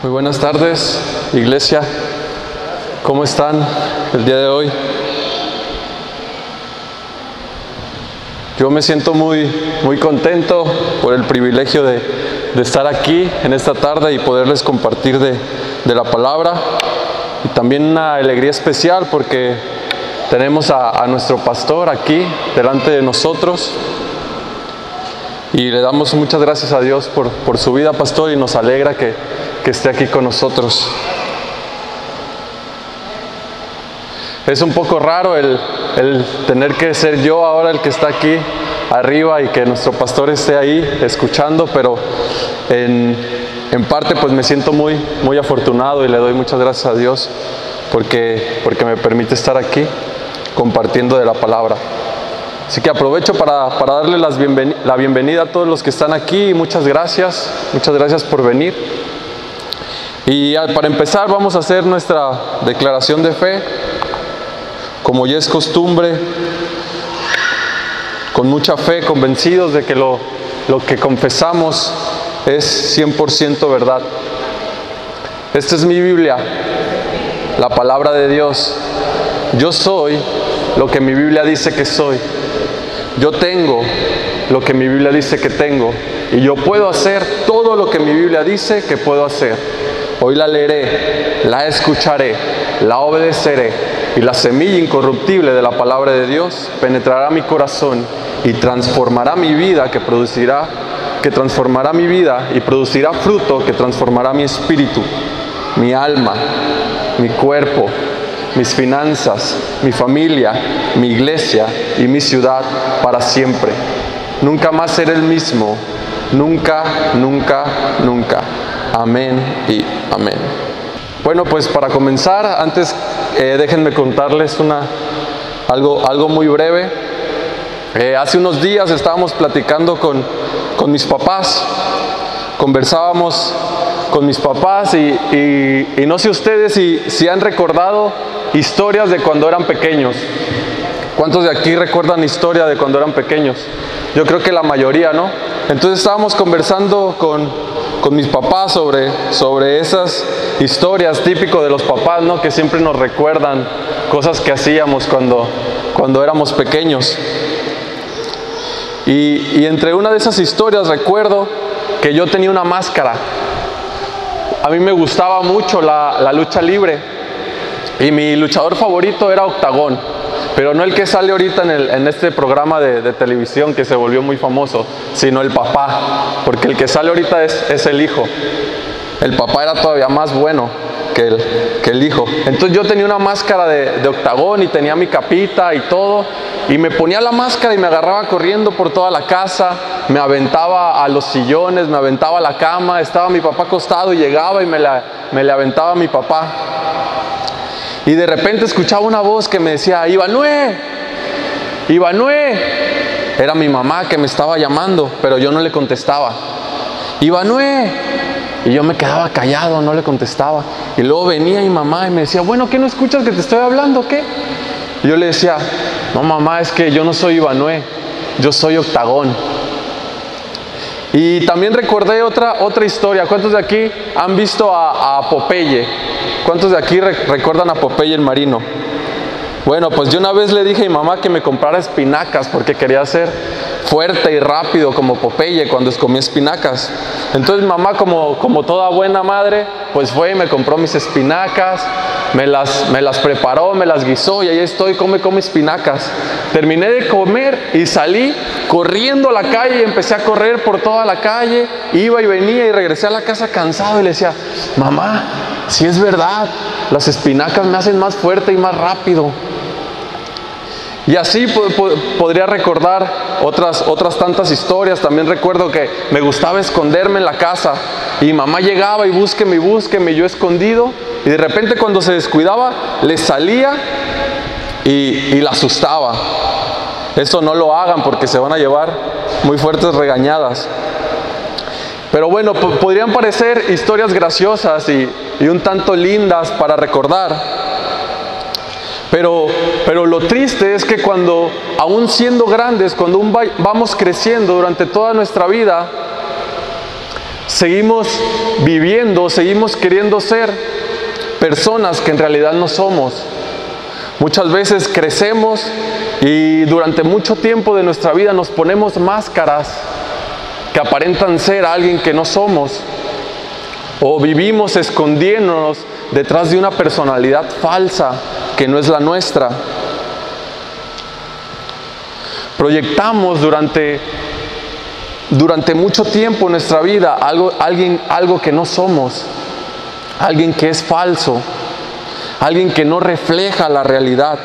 Muy buenas tardes, iglesia. ¿Cómo están el día de hoy? Yo me siento muy contento por el privilegio de estar aquí en esta tarde y poderles compartir de la palabra. Y también una alegría especial porque tenemos a nuestro pastor aquí delante de nosotros. Y le damos muchas gracias a Dios por su vida, pastor, y nos alegra que esté aquí con nosotros. Es un poco raro el tener que ser yo ahora el que está aquí arriba y que nuestro pastor esté ahí escuchando, pero en parte pues me siento muy afortunado y le doy muchas gracias a Dios porque me permite estar aquí compartiendo de la palabra. Así que aprovecho para darle la bienvenida a todos los que están aquí. Muchas gracias por venir. Y para empezar vamos a hacer nuestra declaración de fe, como ya es costumbre, con mucha fe, convencidos de que lo que confesamos es 100% verdad. Esta es mi Biblia, la palabra de Dios. Yo soy lo que mi Biblia dice que soy. Yo tengo lo que mi Biblia dice que tengo. Y yo puedo hacer todo lo que mi Biblia dice que puedo hacer. Hoy la leeré, la escucharé, la obedeceré. Y la semilla incorruptible de la palabra de Dios penetrará mi corazón y transformará mi vida, que transformará mi vida y producirá fruto que transformará mi espíritu, mi alma, mi cuerpo, mis finanzas, mi familia, mi iglesia y mi ciudad para siempre. Nunca más seré el mismo. Nunca, nunca, nunca. Amén y amén. Bueno, pues para comenzar, antes déjenme contarles algo muy breve. Hace unos días estábamos platicando con mis papás. Conversábamos con mis papás y no sé ustedes si han recordado historias de cuando eran pequeños. ¿Cuántos de aquí recuerdan historia de cuando eran pequeños? Yo creo que la mayoría, ¿no? Entonces estábamos conversando con mis papás sobre esas historias típicas de los papás, ¿no? Que siempre nos recuerdan cosas que hacíamos cuando éramos pequeños. Y entre una de esas historias recuerdo que yo tenía una máscara. A mí me gustaba mucho la lucha libre y mi luchador favorito era Octagón, pero no el que sale ahorita en este programa de televisión que se volvió muy famoso, sino el papá, porque el que sale ahorita es el hijo. El papá era todavía más bueno que el hijo. Entonces yo tenía una máscara de Octagón y tenía mi capita y todo, y me ponía la máscara y me agarraba corriendo por toda la casa, me aventaba a los sillones, me aventaba a la cama, estaba mi papá acostado y llegaba y me le aventaba a mi papá. Y de repente escuchaba una voz que me decía: ¡Ivanué! ¡Ivanué! Era mi mamá que me estaba llamando, pero yo no le contestaba. ¡Ivanué! Y yo me quedaba callado, no le contestaba. Y luego venía mi mamá y me decía: bueno, ¿qué no escuchas que te estoy hablando? ¿Qué? Y yo le decía: no, mamá, es que yo no soy Ivanué, yo soy Octagón. Y también recordé otra historia. ¿Cuántos de aquí han visto a Popeye? ¿Cuántos de aquí recuerdan a Popeye el marino? Bueno, pues yo una vez le dije a mi mamá que me comprara espinacas porque quería ser fuerte y rápido como Popeye cuando comía espinacas. Entonces mi mamá, como toda buena madre, pues fue y me compró mis espinacas, me las preparó, me las guisó y ahí estoy, come espinacas. Terminé de comer y salí corriendo a la calle y empecé a correr por toda la calle, iba y venía y regresé a la casa cansado y le decía: mamá, si es verdad, las espinacas me hacen más fuerte y más rápido. Y así podría recordar otras tantas historias. También recuerdo que me gustaba esconderme en la casa y mamá llegaba y búsqueme, y yo escondido, y de repente cuando se descuidaba le salía y la asustaba. Eso no lo hagan porque se van a llevar muy fuertes regañadas. Pero bueno, podrían parecer historias graciosas y un tanto lindas para recordar. Pero lo triste es que cuando, aún siendo grandes, cuando vamos creciendo durante toda nuestra vida, Seguimos viviendo, seguimos queriendo ser personas que en realidad no somos. Muchas veces crecemos y durante mucho tiempo de nuestra vida nos ponemos máscaras que aparentan ser alguien que no somos. O vivimos escondiéndonos detrás de una personalidad falsa que no es la nuestra. Proyectamos durante mucho tiempo en nuestra vida algo que no somos, alguien que es falso, alguien que no refleja la realidad.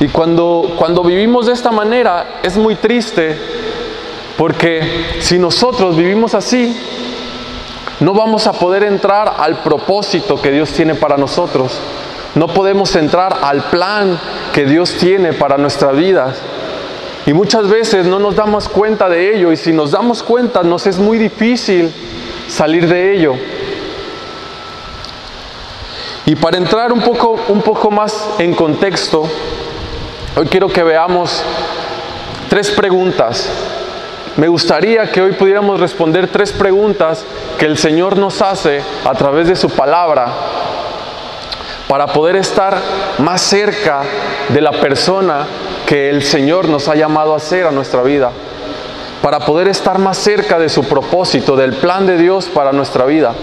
Y cuando vivimos de esta manera es muy triste, porque si nosotros vivimos así, no vamos a poder entrar al propósito que Dios tiene para nosotros. No podemos entrar al plan que Dios tiene para nuestras vidas. Y muchas veces no nos damos cuenta de ello, y si nos damos cuenta nos es muy difícil salir de ello. Y para entrar un poco más en contexto, hoy quiero que veamos 3 preguntas. Me gustaría que hoy pudiéramos responder 3 preguntas que el Señor nos hace a través de su palabra para poder estar más cerca de la persona que el Señor nos ha llamado a ser a nuestra vida, para poder estar más cerca de su propósito, del plan de Dios para nuestra vida.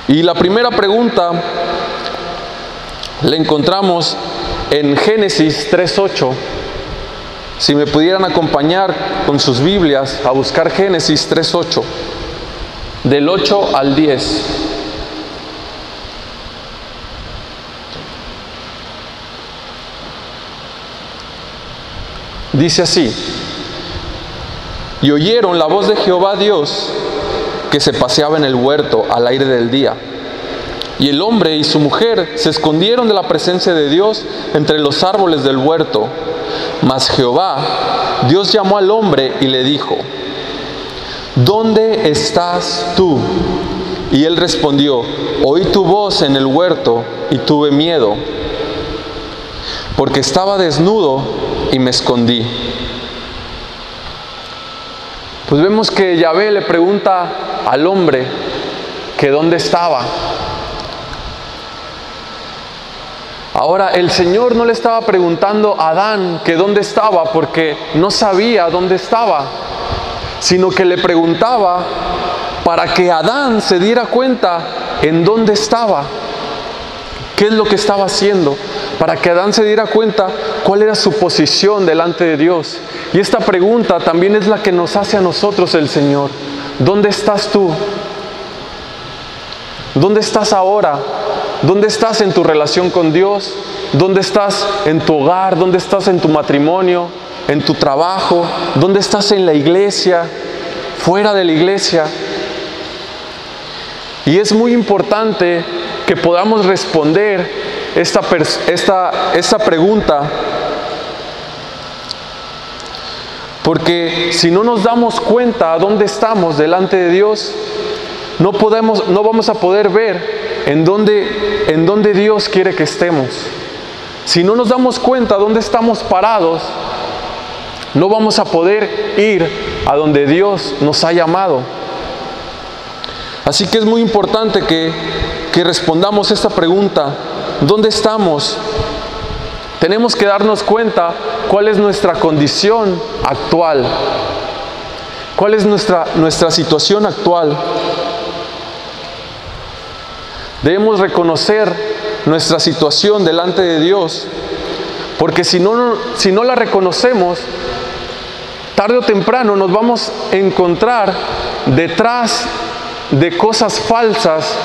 Y la primera pregunta la encontramos en Génesis 3:8. Si me pudieran acompañar con sus Biblias a buscar Génesis 3:8, del 8 al 10. Dice así: y oyeron la voz de Jehová Dios que se paseaba en el huerto al aire del día. Y el hombre y su mujer se escondieron de la presencia de Dios entre los árboles del huerto. Mas Jehová, Dios llamó al hombre y le dijo: ¿dónde estás tú? Y él respondió: oí tu voz en el huerto y tuve miedo, porque estaba desnudo y me escondí. Pues vemos que Yahvé le pregunta al hombre que dónde estaba. Ahora, el Señor no le estaba preguntando a Adán que dónde estaba porque no sabía dónde estaba, sino que le preguntaba para que Adán se diera cuenta en dónde estaba, qué es lo que estaba haciendo, para que Adán se diera cuenta cuál era su posición delante de Dios. Y esta pregunta también es la que nos hace a nosotros el Señor: ¿dónde estás tú? ¿Dónde estás ahora? ¿Dónde estás en tu relación con Dios? ¿Dónde estás en tu hogar? ¿Dónde estás en tu matrimonio? ¿En tu trabajo? ¿Dónde estás en la iglesia? ¿Fuera de la iglesia? Y es muy importante que podamos responder esta pregunta, porque si no nos damos cuenta a dónde estamos delante de Dios, no vamos a poder ver en dónde Dios quiere que estemos. Si no nos damos cuenta dónde estamos parados, no vamos a poder ir a donde Dios nos ha llamado. Así que es muy importante que respondamos esta pregunta: ¿dónde estamos? Tenemos que darnos cuenta cuál es nuestra condición actual, cuál es nuestra situación actual. Debemos reconocer nuestra situación delante de Dios, porque si no la reconocemos, tarde o temprano nos vamos a encontrar detrás de cosas falsas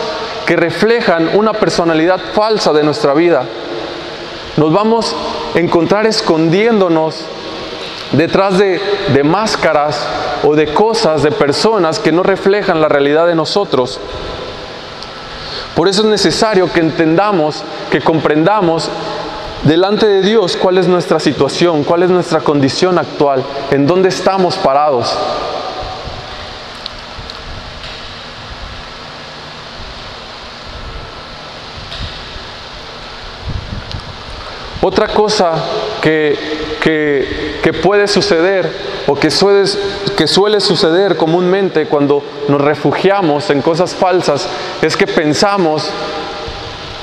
que reflejan una personalidad falsa de nuestra vida. Nos vamos a encontrar escondiéndonos detrás de máscaras o de cosas, de personas que no reflejan la realidad de nosotros. Por eso es necesario que entendamos, que comprendamos delante de Dios cuál es nuestra situación, cuál es nuestra condición actual, en dónde estamos parados. Otra cosa que puede suceder o que suele suceder comúnmente cuando nos refugiamos en cosas falsas es que pensamos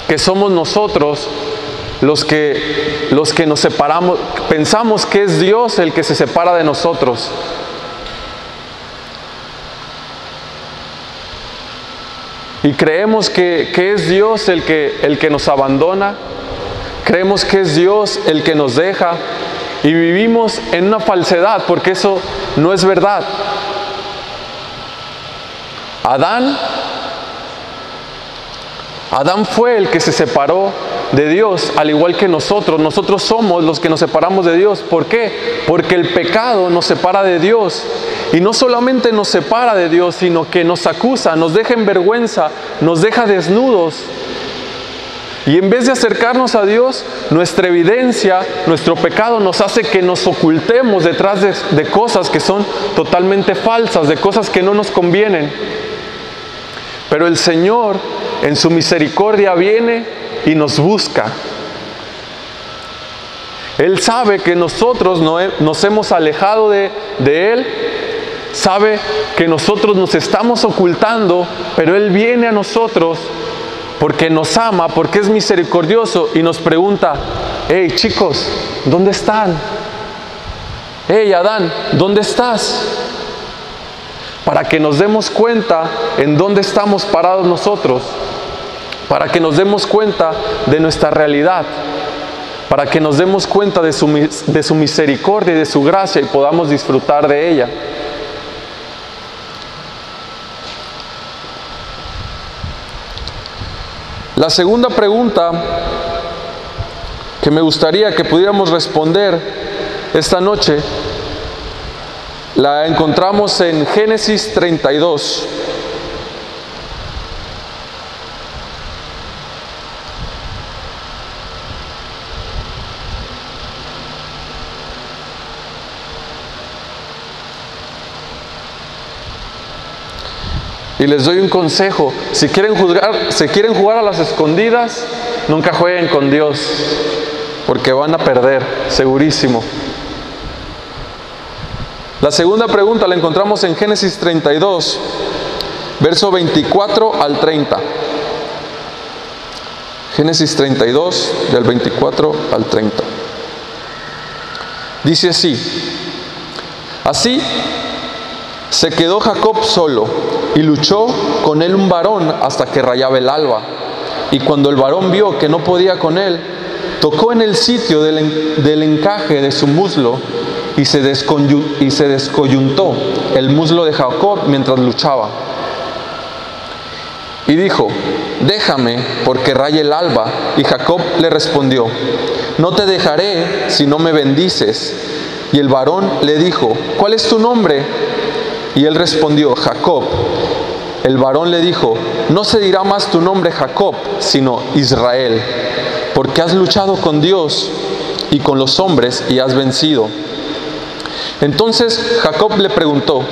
que somos nosotros los que nos separamos, pensamos que es Dios el que se separa de nosotros. Y creemos que es Dios el que nos abandona, creemos que es Dios el que nos deja y vivimos en una falsedad porque eso no es verdad. Adán fue el que se separó de Dios, al igual que nosotros. Nosotros somos los que nos separamos de Dios. ¿Por qué? Porque el pecado nos separa de Dios. Y no solamente nos separa de Dios, sino que nos acusa, nos deja en vergüenza, nos deja desnudos. Y en vez de acercarnos a Dios, nuestra evidencia, nuestro pecado nos hace que nos ocultemos detrás de cosas que son totalmente falsas, de cosas que no nos convienen. Pero el Señor, en su misericordia, viene y nos busca. Él sabe que nosotros nos hemos alejado de Él, sabe que nosotros nos estamos ocultando, pero Él viene a nosotros porque nos ama, porque es misericordioso y nos pregunta: hey chicos, ¿dónde están? Hey Adán, ¿dónde estás? Para que nos demos cuenta en dónde estamos parados nosotros, para que nos demos cuenta de nuestra realidad, para que nos demos cuenta de su misericordia y de su gracia y podamos disfrutar de ella. La segunda pregunta que me gustaría que pudiéramos responder esta noche la encontramos en Génesis 32. Y les doy un consejo: si quieren jugar a las escondidas, nunca jueguen con Dios, porque van a perder, segurísimo. La segunda pregunta la encontramos en Génesis 32, verso 24 al 30. Génesis 32, del 24 al 30. Dice así: así se quedó Jacob solo, y luchó con él un varón hasta que rayaba el alba. Y cuando el varón vio que no podía con él, tocó en el sitio del encaje de su muslo, y se descoyuntó el muslo de Jacob mientras luchaba. Y dijo: déjame, porque raya el alba. Y Jacob le respondió: no te dejaré si no me bendices. Y el varón le dijo: ¿cuál es tu nombre? Y él respondió: Jacob. El varón le dijo: no se dirá más tu nombre Jacob, sino Israel, porque has luchado con Dios y con los hombres y has vencido. Entonces Jacob le preguntó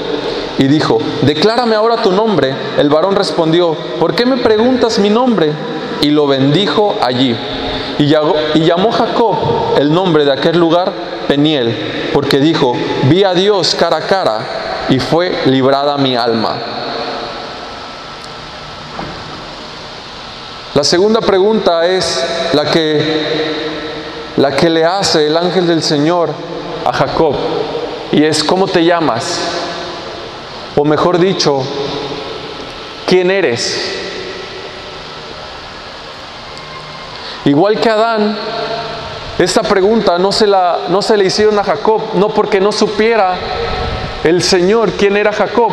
y dijo: declárame ahora tu nombre. El varón respondió: ¿por qué me preguntas mi nombre? Y lo bendijo allí. Y llamó Jacob el nombre de aquel lugar Peniel, porque dijo: vi a Dios cara a cara, y fue librada mi alma. La segunda pregunta es la que le hace el ángel del Señor a Jacob, y es: ¿cómo te llamas? O mejor dicho, ¿quién eres? Igual que a Adán, esta pregunta no se le hicieron a Jacob, no porque no supiera el Señor quién era Jacob,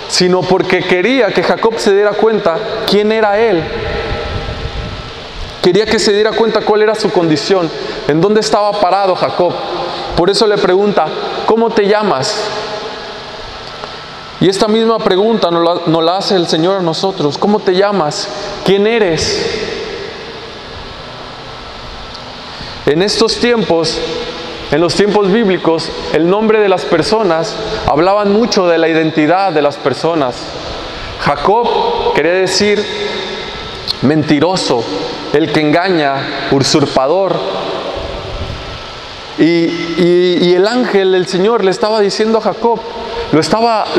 sino porque quería que Jacob se diera cuenta quién era él. Quería que se diera cuenta cuál era su condición, en dónde estaba parado Jacob. Por eso le pregunta: ¿cómo te llamas? Y esta misma pregunta nos la hace el Señor a nosotros: ¿cómo te llamas? ¿Quién eres? En estos tiempos, en los tiempos bíblicos, el nombre de las personas hablaban mucho de la identidad de las personas. Jacob quería decir mentiroso, el que engaña, usurpador. Y el ángel del Señor le estaba diciendo a Jacob, lo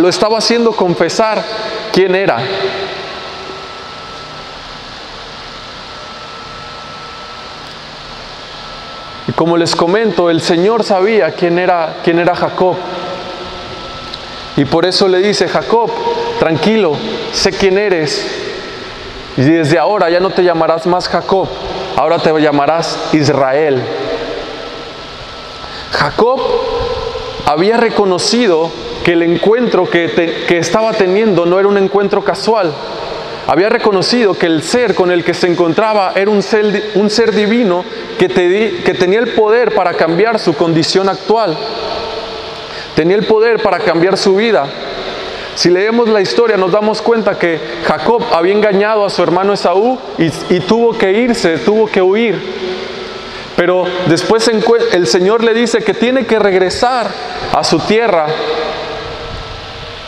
estaba haciendo confesar quién era. Y como les comento, el Señor sabía quién era Jacob. Y por eso le dice: Jacob, tranquilo, sé quién eres. Y desde ahora ya no te llamarás más Jacob, ahora te llamarás Israel. Jacob había reconocido que el encuentro que estaba teniendo no era un encuentro casual. Había reconocido que el ser con el que se encontraba era un ser divino que tenía el poder para cambiar su condición actual. Tenía el poder para cambiar su vida. Si leemos la historia nos damos cuenta que Jacob había engañado a su hermano Esaú y tuvo que irse, tuvo que huir. Pero después el Señor le dice que tiene que regresar a su tierra.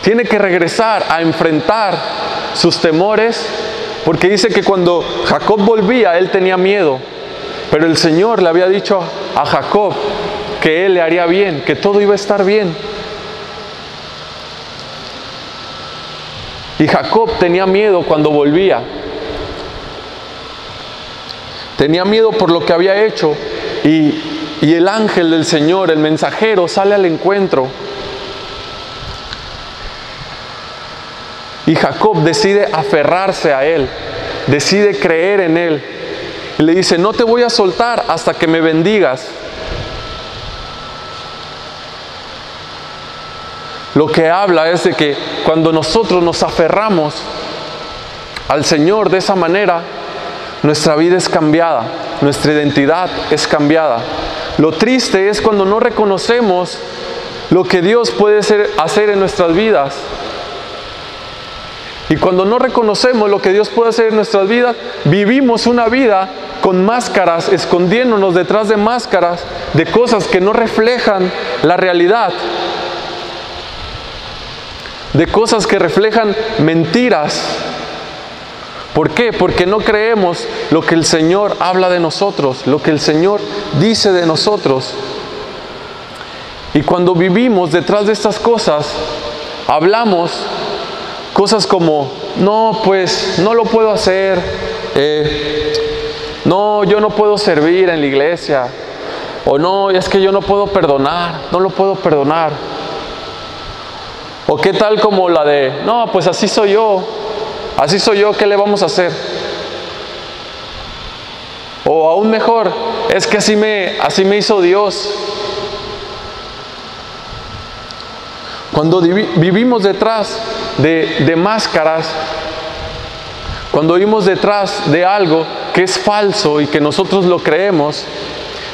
Tiene que regresar a enfrentar sus temores, porque dice que cuando Jacob volvía, él tenía miedo. Pero el Señor le había dicho a Jacob que él le haría bien, que todo iba a estar bien. Y Jacob tenía miedo cuando volvía. Tenía miedo por lo que había hecho. Y el ángel del Señor, el mensajero, sale al encuentro. Y Jacob decide aferrarse a él, decide creer en él. Y le dice: no te voy a soltar hasta que me bendigas. Lo que habla es de que cuando nosotros nos aferramos al Señor de esa manera, nuestra vida es cambiada, nuestra identidad es cambiada. Lo triste es cuando no reconocemos lo que Dios puede hacer en nuestras vidas. Y cuando no reconocemos lo que Dios puede hacer en nuestras vidas, vivimos una vida con máscaras, escondiéndonos detrás de máscaras, de cosas que no reflejan la realidad, de cosas que reflejan mentiras. ¿Por qué? Porque no creemos lo que el Señor habla de nosotros, lo que el Señor dice de nosotros. Y cuando vivimos detrás de estas cosas, hablamos cosas como: no, pues no lo puedo hacer, no, yo no puedo servir en la iglesia, o no, es que yo no puedo perdonar, no lo puedo perdonar. O qué tal como la de: no, pues así soy yo, ¿qué le vamos a hacer? O aún mejor, es que así me hizo Dios. Cuando vivimos detrás de máscaras, cuando vivimos detrás de algo que es falso y que nosotros lo creemos,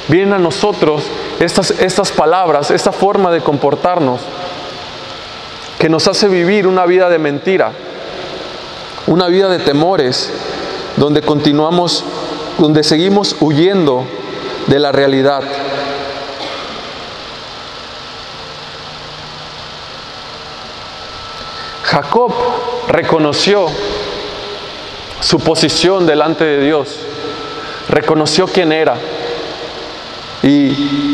vienen a nosotros estas palabras, esta forma de comportarnos que nos hace vivir una vida de mentira, una vida de temores, donde seguimos huyendo de la realidad. Jacob reconoció su posición delante de Dios, reconoció quién era y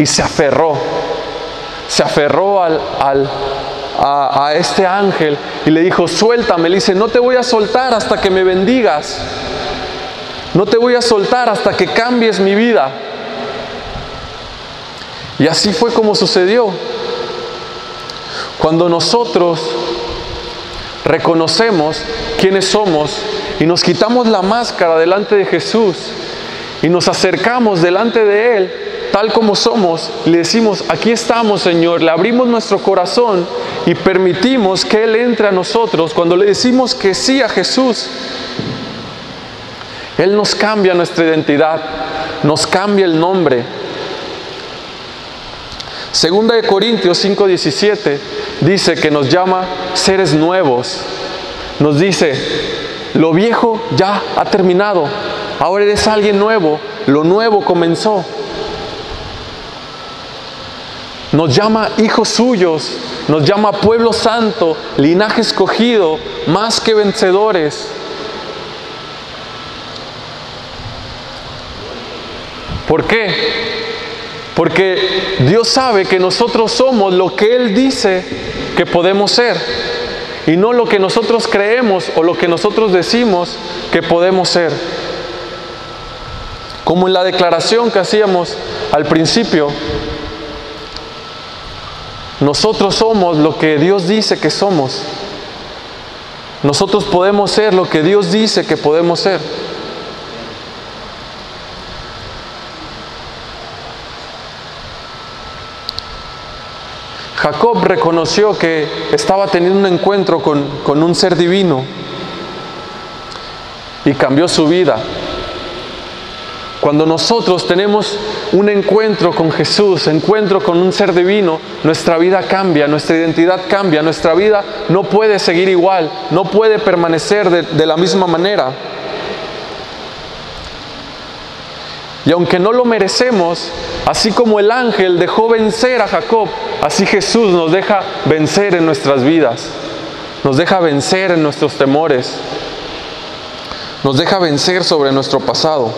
se aferró a este ángel y le dijo: suéltame. Le dice: no te voy a soltar hasta que me bendigas, no te voy a soltar hasta que cambies mi vida. Y así fue como sucedió. Cuando nosotros reconocemos quiénes somos y nos quitamos la máscara delante de Jesús y nos acercamos delante de Él tal como somos, le decimos: aquí estamos, Señor, le abrimos nuestro corazón y permitimos que Él entre a nosotros. Cuando le decimos que sí a Jesús, Él nos cambia nuestra identidad, nos cambia el nombre. Segunda de Corintios 5:17 dice que nos llama seres nuevos. Nos dice: lo viejo ya ha terminado, ahora eres alguien nuevo, lo nuevo comenzó. Nos llama hijos suyos, nos llama pueblo santo, linaje escogido, más que vencedores. ¿Por qué? Porque Dios sabe que nosotros somos lo que Él dice que podemos ser, y no lo que nosotros creemos o lo que nosotros decimos que podemos ser. Como en la declaración que hacíamos al principio, nosotros somos lo que Dios dice que somos. Nosotros podemos ser lo que Dios dice que podemos ser. Jacob reconoció que estaba teniendo un encuentro con un ser divino y cambió su vida. Cuando nosotros tenemos un encuentro con Jesús, encuentro con un ser divino, nuestra vida cambia, nuestra identidad cambia, nuestra vida no puede seguir igual, no puede permanecer de la misma manera. Y aunque no lo merecemos, así como el ángel dejó vencer a Jacob, así Jesús nos deja vencer en nuestras vidas, nos deja vencer en nuestros temores, nos deja vencer sobre nuestro pasado.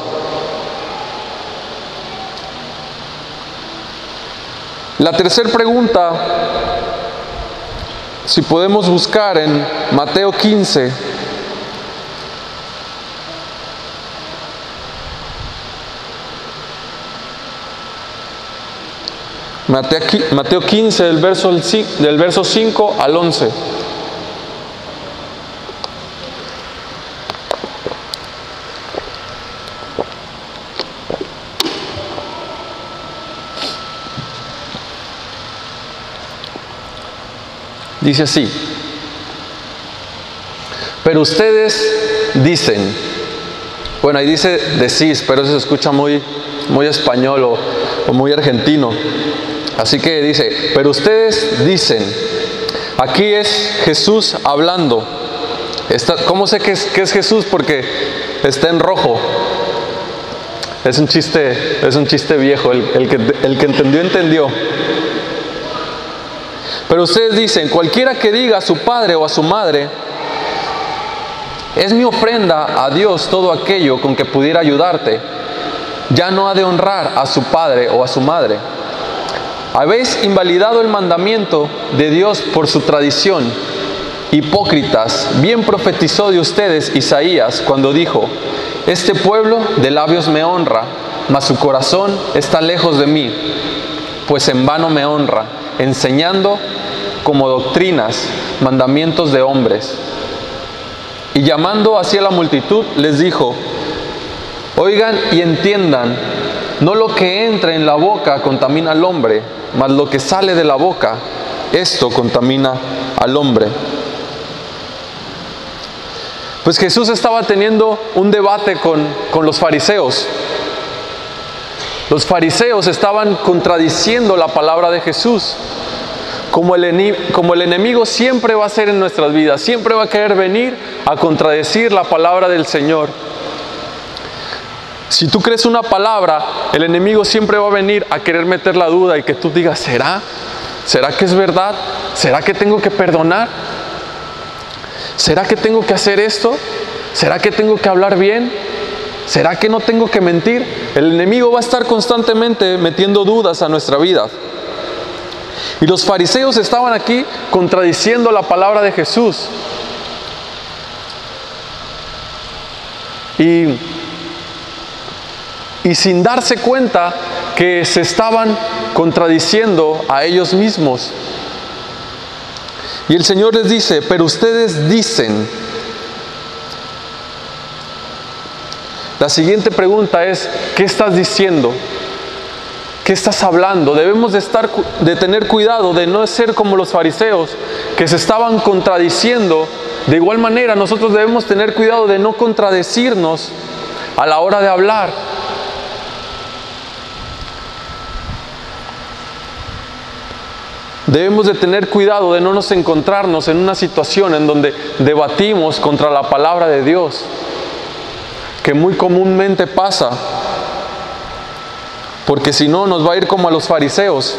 La tercera pregunta, si podemos buscar en Mateo 15, Mateo 15, del verso 5 al 11. Dice así: pero ustedes dicen, bueno, ahí dice decís, pero eso se escucha muy español o muy argentino. Así que dice, pero ustedes dicen. Aquí es Jesús hablando. ¿Cómo sé que es Jesús? Porque está en rojo. Es un chiste viejo. El que entendió, entendió. Pero ustedes dicen, cualquiera que diga a su padre o a su madre, es mi ofrenda a Dios todo aquello con que pudiera ayudarte, ya no ha de honrar a su padre o a su madre. Habéis invalidado el mandamiento de Dios por su tradición. Hipócritas, bien profetizó de ustedes Isaías cuando dijo, este pueblo de labios me honra, mas su corazón está lejos de mí, pues en vano me honra, enseñando como doctrinas mandamientos de hombres. Y llamando hacia la multitud les dijo, oigan y entiendan, no lo que entra en la boca contamina al hombre, mas lo que sale de la boca, esto contamina al hombre. Pues Jesús estaba teniendo un debate con los fariseos. Los fariseos estaban contradiciendo la palabra de Jesús. Como el enemigo siempre va a ser en nuestras vidas, siempre va a querer venir a contradecir la palabra del Señor. Si tú crees una palabra, el enemigo siempre va a venir a querer meter la duda y que tú digas, ¿será? ¿Será que es verdad? ¿Será que tengo que perdonar? ¿Será que tengo que hacer esto? ¿Será que tengo que hablar bien? ¿Será que no tengo que mentir? El enemigo va a estar constantemente metiendo dudas a nuestra vida. Y los fariseos estaban aquí contradiciendo la palabra de Jesús. Y sin darse cuenta que se estaban contradiciendo a ellos mismos. Y el Señor les dice, pero ustedes dicen. La siguiente pregunta es, ¿qué estás diciendo? ¿Qué estás hablando? Debemos de tener cuidado de no ser como los fariseos que se estaban contradiciendo. De igual manera, nosotros debemos tener cuidado de no contradecirnos a la hora de hablar. Debemos de tener cuidado de no nos encontrarnos en una situación en donde debatimos contra la palabra de Dios, que muy comúnmente pasa, porque si no nos va a ir como a los fariseos.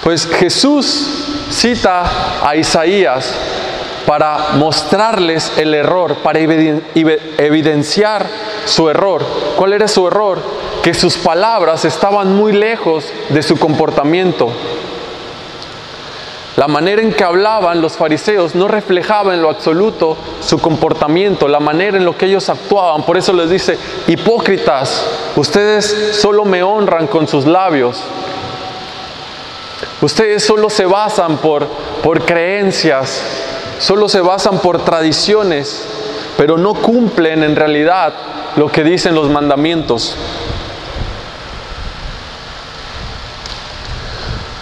Pues Jesús cita a Isaías para mostrarles el error, para evidenciar su error. ¿Cuál era su error? Que sus palabras estaban muy lejos de su comportamiento. La manera en que hablaban los fariseos no reflejaba en lo absoluto su comportamiento, la manera en la que ellos actuaban. Por eso les dice: hipócritas, ustedes solo me honran con sus labios. Ustedes solo se basan por creencias, solo se basan por tradiciones, pero no cumplen en realidad lo que dicen los mandamientos.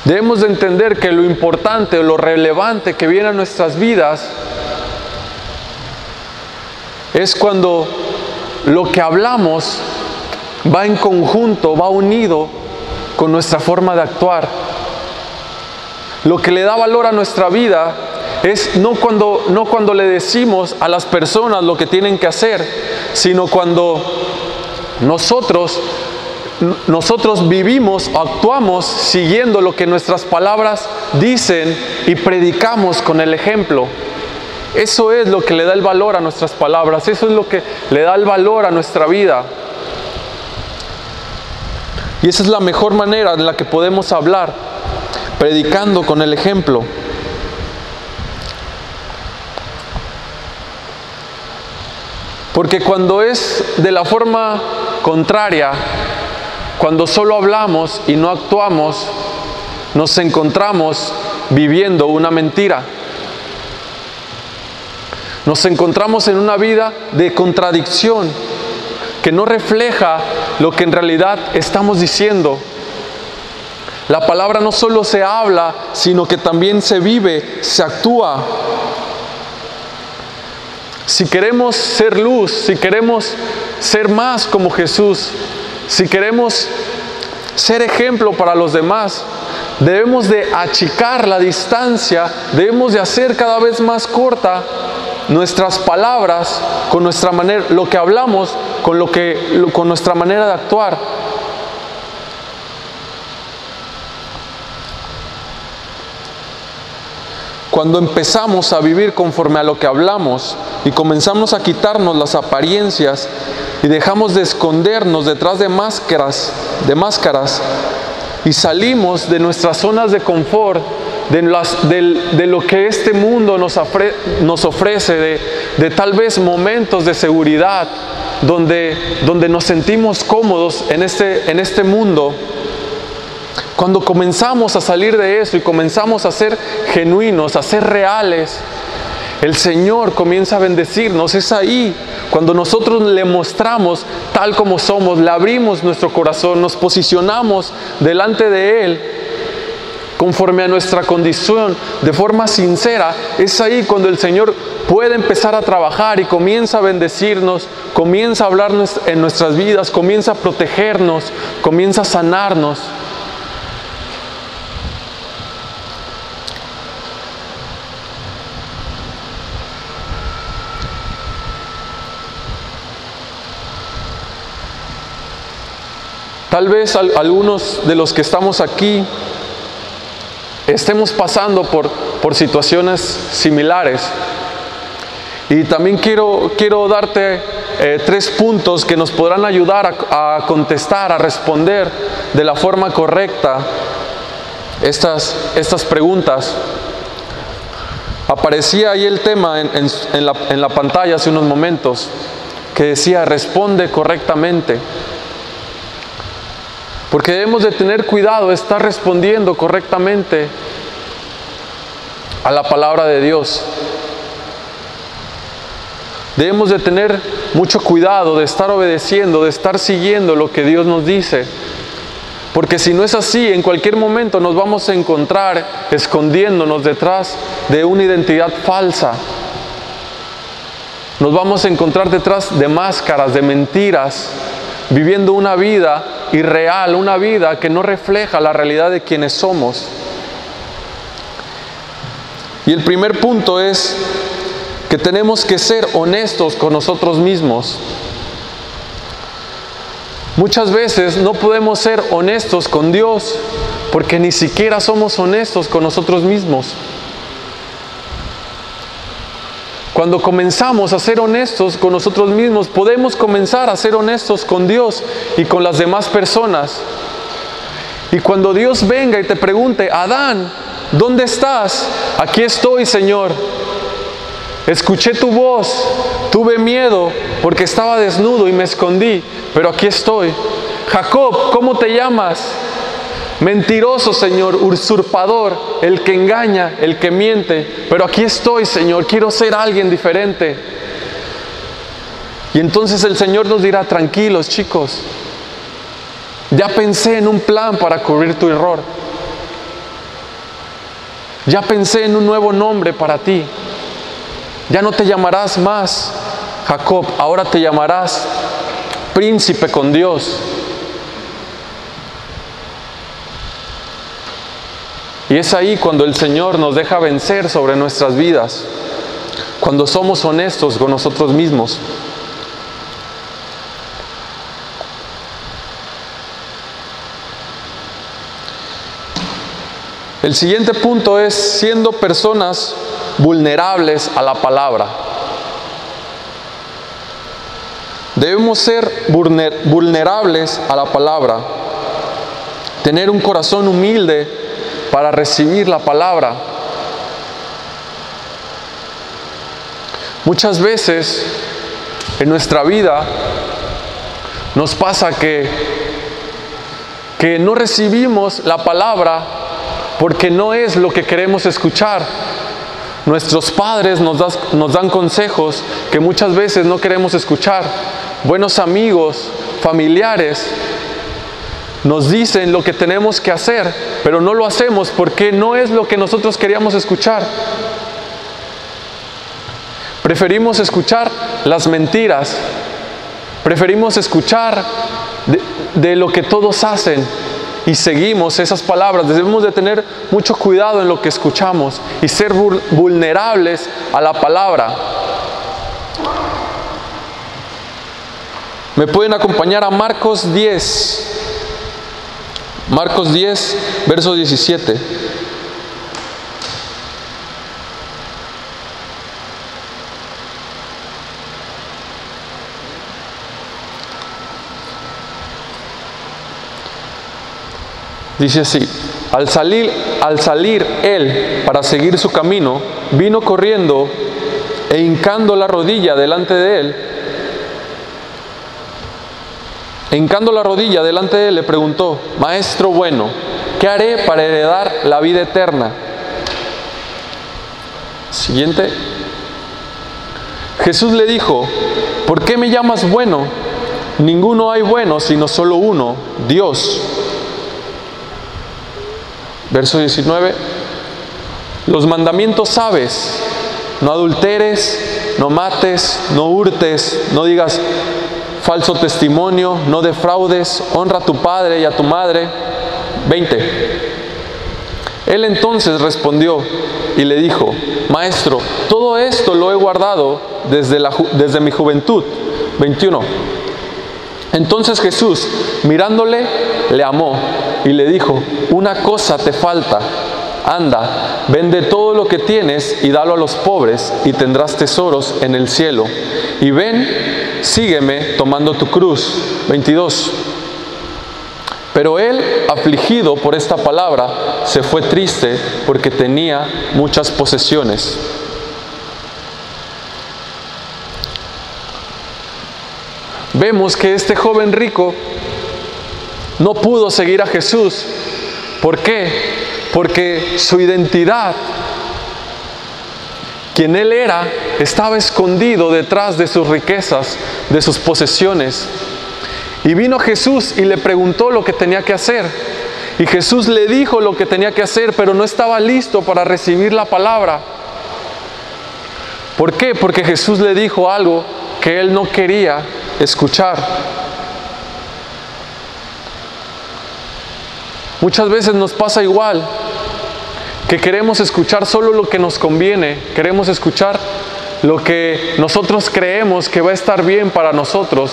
Debemos de entender que lo importante o lo relevante que viene a nuestras vidas es cuando lo que hablamos va en conjunto, va unido con nuestra forma de actuar. Lo que le da valor a nuestra vida es no cuando le decimos a las personas lo que tienen que hacer, sino cuando nosotros vivimos o actuamos siguiendo lo que nuestras palabras dicen y predicamos con el ejemplo. Eso es lo que le da el valor a nuestras palabras, eso es lo que le da el valor a nuestra vida. Y esa es la mejor manera en la que podemos hablar, predicando con el ejemplo. Porque cuando es de la forma contraria, cuando solo hablamos y no actuamos, nos encontramos viviendo una mentira. Nos encontramos en una vida de contradicción que no refleja lo que en realidad estamos diciendo. La palabra no solo se habla, sino que también se vive, se actúa. Si queremos ser luz, si queremos ser más como Jesús, si queremos ser ejemplo para los demás, debemos de achicar la distancia, debemos de hacer cada vez más corta nuestras palabras con nuestra manera, lo que hablamos con nuestra manera de actuar. Cuando empezamos a vivir conforme a lo que hablamos y comenzamos a quitarnos las apariencias y dejamos de escondernos detrás de máscaras y salimos de nuestras zonas de confort, de lo que este mundo nos ofrece, de tal vez momentos de seguridad donde nos sentimos cómodos en este mundo. Cuando comenzamos a salir de eso y comenzamos a ser genuinos, a ser reales, el Señor comienza a bendecirnos. Es ahí cuando nosotros le mostramos tal como somos, le abrimos nuestro corazón, nos posicionamos delante de Él conforme a nuestra condición, de forma sincera. Es ahí cuando el Señor puede empezar a trabajar y comienza a bendecirnos, comienza a hablarnos en nuestras vidas, comienza a protegernos, comienza a sanarnos. Tal vez algunos de los que estamos aquí estemos pasando por situaciones similares. Y también quiero darte 3 puntos que nos podrán ayudar a contestar, a responder de la forma correcta estas preguntas. Aparecía ahí el tema en la pantalla hace unos momentos, que decía: responde correctamente. Porque debemos de tener cuidado de estar respondiendo correctamente a la palabra de Dios. Debemos de tener mucho cuidado de estar obedeciendo, de estar siguiendo lo que Dios nos dice. Porque si no es así, en cualquier momento nos vamos a encontrar escondiéndonos detrás de una identidad falsa. Nos vamos a encontrar detrás de máscaras, de mentiras, viviendo una vida irreal, una vida que no refleja la realidad de quienes somos. Y el primer punto es que tenemos que ser honestos con nosotros mismos. Muchas veces no podemos ser honestos con Dios porque ni siquiera somos honestos con nosotros mismos. Cuando comenzamos a ser honestos con nosotros mismos, podemos comenzar a ser honestos con Dios y con las demás personas. Y cuando Dios venga y te pregunte, Adán, ¿dónde estás? Aquí estoy, Señor. Escuché tu voz, tuve miedo porque estaba desnudo y me escondí, pero aquí estoy. Jacob, ¿cómo te llamas? Mentiroso, Señor, usurpador, el que engaña, el que miente, pero aquí estoy, Señor, quiero ser alguien diferente. Y entonces el Señor nos dirá, tranquilos, chicos, ya pensé en un plan para cubrir tu error. Ya pensé en un nuevo nombre para ti. Ya no te llamarás más Jacob, ahora te llamarás príncipe con Dios. Y es ahí cuando el Señor nos deja vencer sobre nuestras vidas, cuando somos honestos con nosotros mismos. El siguiente punto es siendo personas vulnerables a la palabra. Debemos ser vulnerables a la palabra, tener un corazón humilde para recibir la palabra. Muchas veces en nuestra vida nos pasa que no recibimos la palabra porque no es lo que queremos escuchar. Nuestros padres nos dan consejos que muchas veces no queremos escuchar. Buenos amigos, familiares, nos dicen lo que tenemos que hacer, pero no lo hacemos porque no es lo que nosotros queríamos escuchar. Preferimos escuchar las mentiras, preferimos escuchar de lo que todos hacen y seguimos esas palabras. Debemos de tener mucho cuidado en lo que escuchamos y ser vulnerables a la palabra. ¿Me pueden acompañar a Marcos 10? Marcos 10, verso 17. Dice así: al salir él para seguir su camino, vino corriendo e hincando la rodilla delante de él. Le preguntó: Maestro bueno, ¿qué haré para heredar la vida eterna? Siguiente. Jesús le dijo: ¿por qué me llamas bueno? Ninguno hay bueno sino solo uno, Dios. Verso 19. Los mandamientos sabes: no adulteres, no mates, no hurtes, no digas falso testimonio, no defraudes, honra a tu padre y a tu madre. 20. Él entonces respondió y le dijo: Maestro, todo esto lo he guardado desde mi juventud. 21. Entonces Jesús, mirándole, le amó y le dijo: una cosa te falta. Anda, vende todo lo que tienes y dalo a los pobres y tendrás tesoros en el cielo. Y ven, sígueme tomando tu cruz. 22. Pero él, afligido por esta palabra, se fue triste porque tenía muchas posesiones. Vemos que este joven rico no pudo seguir a Jesús. ¿Por qué? Porque su identidad, quien él era, estaba escondido detrás de sus riquezas, de sus posesiones. Y vino Jesús y le preguntó lo que tenía que hacer. Y Jesús le dijo lo que tenía que hacer, pero no estaba listo para recibir la palabra. ¿Por qué? Porque Jesús le dijo algo que él no quería escuchar. Muchas veces nos pasa igual, que queremos escuchar solo lo que nos conviene, queremos escuchar lo que nosotros creemos que va a estar bien para nosotros.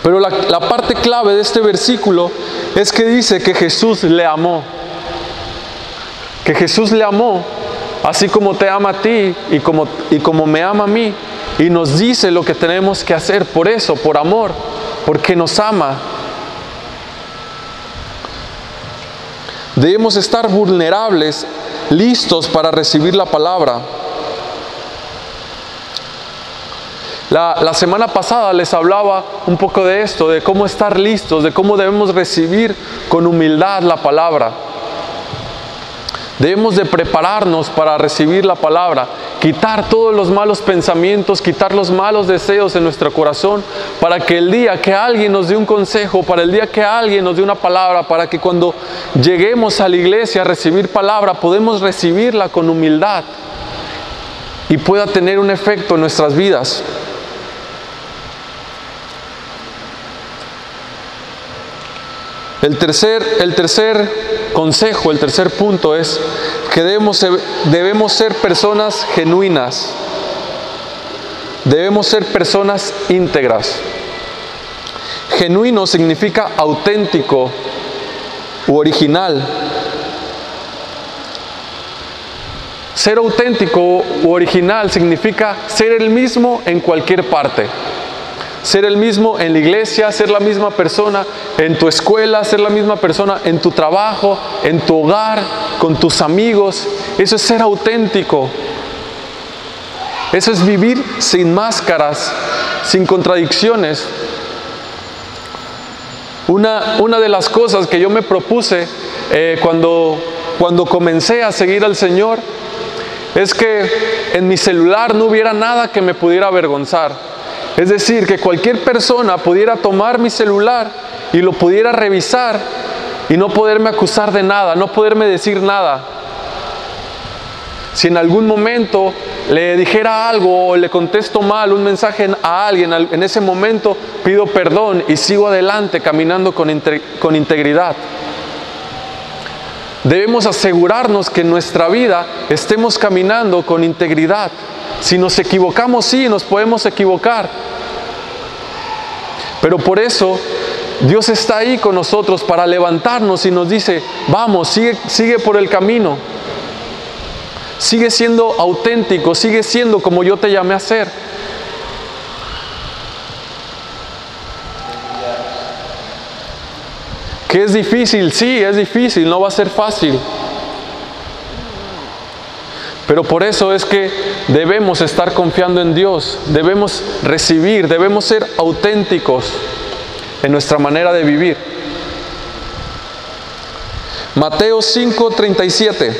Pero la parte clave de este versículo es que dice que Jesús le amó. Que Jesús le amó así como te ama a ti y como me ama a mí, y nos dice lo que tenemos que hacer por eso, por amor, porque nos ama. Debemos estar vulnerables, listos para recibir la palabra. La semana pasada les hablaba un poco de esto, de cómo estar listos, de cómo debemos recibir con humildad la palabra. Debemos de prepararnos para recibir la palabra, quitar todos los malos pensamientos, quitar los malos deseos en nuestro corazón, para que el día que alguien nos dé un consejo, para el día que alguien nos dé una palabra, para que cuando lleguemos a la iglesia a recibir palabra, podemos recibirla con humildad y pueda tener un efecto en nuestras vidas. El tercer consejo, el tercer punto es que debemos ser personas genuinas. Debemos ser personas íntegras. Genuino significa auténtico u original. Ser auténtico u original significa ser el mismo en cualquier parte. Ser el mismo en la iglesia, ser la misma persona en tu escuela, ser la misma persona en tu trabajo, en tu hogar, con tus amigos. Eso es ser auténtico. Eso es vivir sin máscaras, sin contradicciones. Una de las cosas que yo me propuse cuando comencé a seguir al Señor es que en mi celular no hubiera nada que me pudiera avergonzar. Es decir, que cualquier persona pudiera tomar mi celular y lo pudiera revisar y no poderme acusar de nada, no poderme decir nada. Si en algún momento le dijera algo o le contesto mal un mensaje a alguien, en ese momento pido perdón y sigo adelante caminando con integridad. Debemos asegurarnos que en nuestra vida estemos caminando con integridad. Si nos equivocamos, sí, nos podemos equivocar. Pero por eso Dios está ahí con nosotros para levantarnos y nos dice, vamos, sigue por el camino. Sigue siendo auténtico, sigue siendo como yo te llamé a ser. ¿Que es difícil? Sí, es difícil, no va a ser fácil. Pero por eso es que debemos estar confiando en Dios, debemos recibir, debemos ser auténticos en nuestra manera de vivir. Mateo 5:37.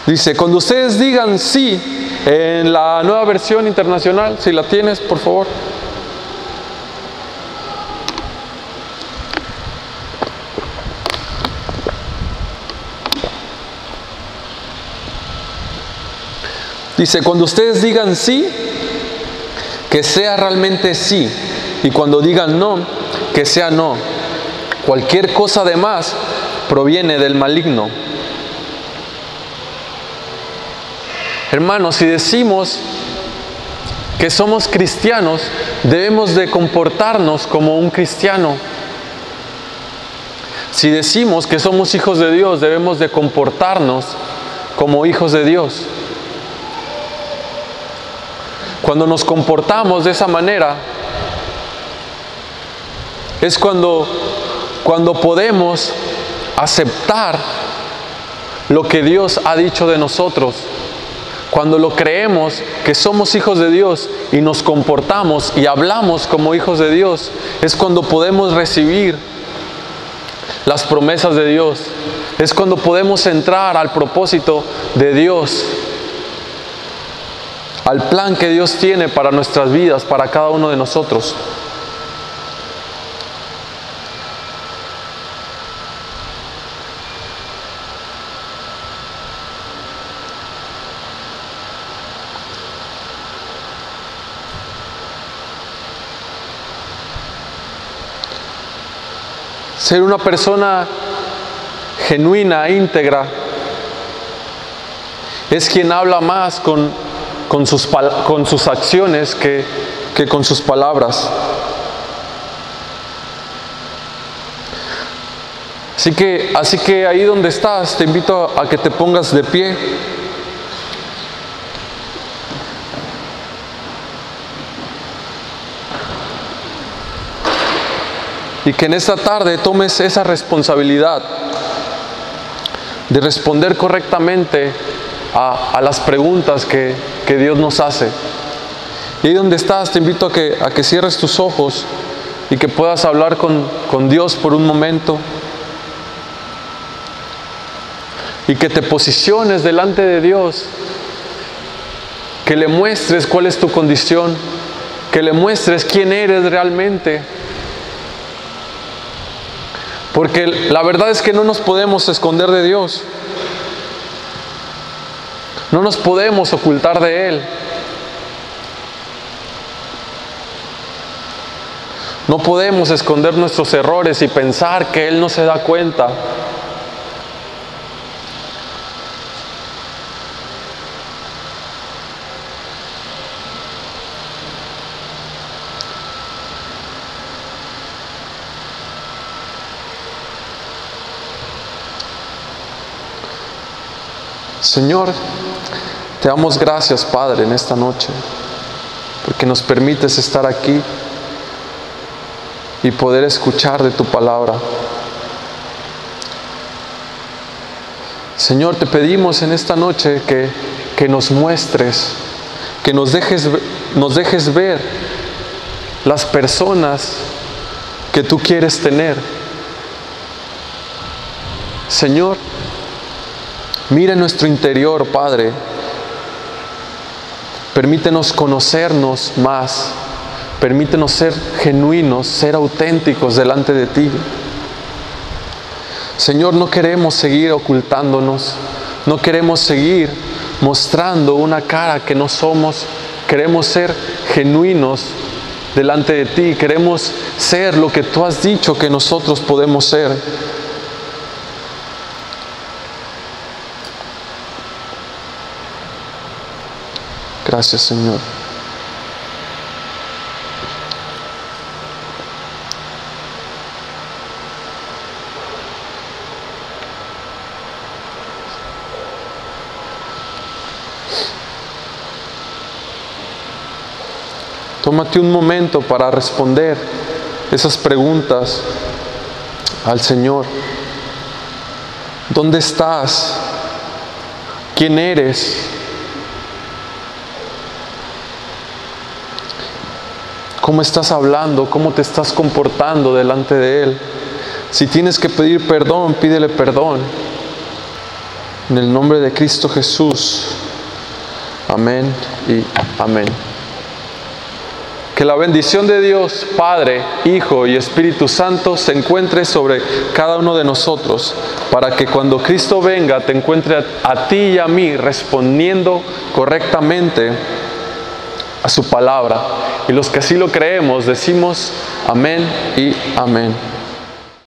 Dice, cuando ustedes digan sí, en la Nueva Versión Internacional, si la tienes, por favor. Dice, cuando ustedes digan sí, que sea realmente sí. Y cuando digan no, que sea no. Cualquier cosa de más proviene del maligno. Hermanos, si decimos que somos cristianos, debemos de comportarnos como un cristiano. Si decimos que somos hijos de Dios, debemos de comportarnos como hijos de Dios. Cuando nos comportamos de esa manera, es cuando podemos aceptar lo que Dios ha dicho de nosotros. Cuando lo creemos que somos hijos de Dios y nos comportamos y hablamos como hijos de Dios, es cuando podemos recibir las promesas de Dios. Es cuando podemos entrar al propósito de Dios, al plan que Dios tiene para nuestras vidas, para cada uno de nosotros. Ser una persona genuina, íntegra, es quien habla más con con sus acciones que con sus palabras. Así que ahí donde estás, te invito a que te pongas de pie. Y que en esta tarde tomes esa responsabilidad de responder correctamente a las preguntas que Dios nos hace. Y ahí donde estás, te invito a que cierres tus ojos y que puedas hablar con Dios por un momento. Y que te posiciones delante de Dios, que le muestres cuál es tu condición, que le muestres quién eres realmente. Porque la verdad es que no nos podemos esconder de Dios, no nos podemos ocultar de Él. No podemos esconder nuestros errores y pensar que Él no se da cuenta. Señor, te damos gracias, Padre, en esta noche, porque nos permites estar aquí y poder escuchar de tu palabra. Señor, te pedimos en esta noche que nos muestres, que nos dejes ver las personas que tú quieres tener. Señor, mira nuestro interior, Padre. Permítenos conocernos más. Permítenos ser genuinos, ser auténticos delante de ti. Señor, no queremos seguir ocultándonos. No queremos seguir mostrando una cara que no somos. Queremos ser genuinos delante de ti. Queremos ser lo que tú has dicho que nosotros podemos ser. Gracias, Señor. Tómate un momento para responder esas preguntas al Señor. ¿Dónde estás? ¿Quién eres? ¿Cómo estás hablando? ¿Cómo te estás comportando delante de Él? Si tienes que pedir perdón, pídele perdón. En el nombre de Cristo Jesús. Amén y amén. Que la bendición de Dios, Padre, Hijo y Espíritu Santo se encuentre sobre cada uno de nosotros, para que cuando Cristo venga te encuentre a ti y a mí respondiendo correctamente a su palabra. Y los que así lo creemos decimos amén y amén.